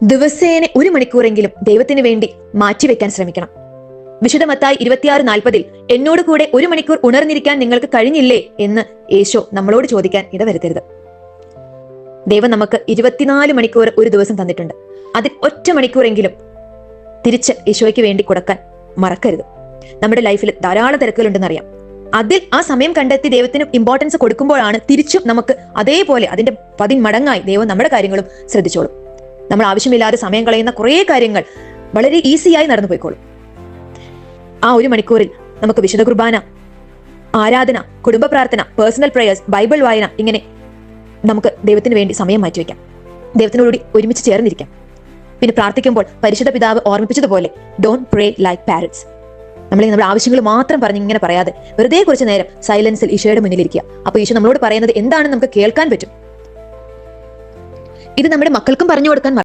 ദിവസേന 1 മണിക്കൂറെങ്കിലും ദൈവത്തിന് വേണ്ടി മാറ്റിവെക്കാൻ ശ്രമിക്കണം. വിശുദ്ധ മത്തായി 26:40 എന്നോട് കൂടെ 1 മണിക്കൂർ ഉണർന്നിരിക്കാൻ നിങ്ങൾക്ക് കഴിഞ്ഞില്ലേ എന്ന് യേശു നമ്മളോട് ചോദിക്കാൻ ഇടവരുത്തരുത്. ദൈവം നമുക്ക് 24 മണിക്കൂർ ഒരു ദിവസം തന്നിട്ടുണ്ട്. അതിൽ 1 മണിക്കൂറെങ്കിലും തിരിച്ച് ഈശോയ്ക്ക് വേണ്ടി കൊടുക്കാൻ മറക്കരുത്. നമ്മുടെ ലൈഫിൽ ധാരാളം തിരക്കുകളുണ്ടെന്നറിയാം. അതിൽ ആ സമയം കണ്ടെത്തി ദൈവത്തിന് ഇമ്പോർട്ടൻസ് കൊടുക്കുമ്പോഴാണ് തിരിച്ചും നമുക്ക് അതേപോലെ അതിന്റെ 10 മടങ്ങായി ദൈവം നമ്മുടെ കാര്യങ്ങളും ശ്രദ്ധിച്ചോളും. നമ്മൾ ആവശ്യമില്ലാതെ സമയം കളയുന്ന കുറേ കാര്യങ്ങൾ വളരെ ഈസിയായി നടന്നു പോയിക്കോളും. ആ 1 മണിക്കൂറിൽ നമുക്ക് വിശുദ്ധ കുർബാന, ആരാധന, കുടുംബ പ്രാർത്ഥന, പേഴ്സണൽ പ്രേയേഴ്സ്, ബൈബിൾ വായന, ഇങ്ങനെ നമുക്ക് ദൈവത്തിന് വേണ്ടി സമയം മാറ്റിവെക്കാം. ദൈവത്തിനോടുകൂടി ഒരുമിച്ച് ചേർന്നിരിക്കാം. പിന്നെ പ്രാർത്ഥിക്കുമ്പോൾ പരിശുദ്ധ പിതാവ് ഓർമ്മിപ്പിച്ചതുപോലെ ഡോണ്ട് പ്രേ ലൈക്ക് പാരറ്റ്സ്. നമ്മുടെ ആവശ്യങ്ങൾ മാത്രം പറഞ്ഞ് ഇങ്ങനെ പറയാതെ വെറുതെ കുറച്ച് നേരം സൈലൻസിൽ ഈശോയുടെ മുന്നിലിരിക്കുക. അപ്പോൾ ഈശോ നമ്മളോട് പറയുന്നത് എന്താണെന്ന് നമുക്ക് കേൾക്കാൻ പറ്റും. ഇത് നമ്മുടെ മക്കൾക്കും പറഞ്ഞു കൊടുക്കാൻ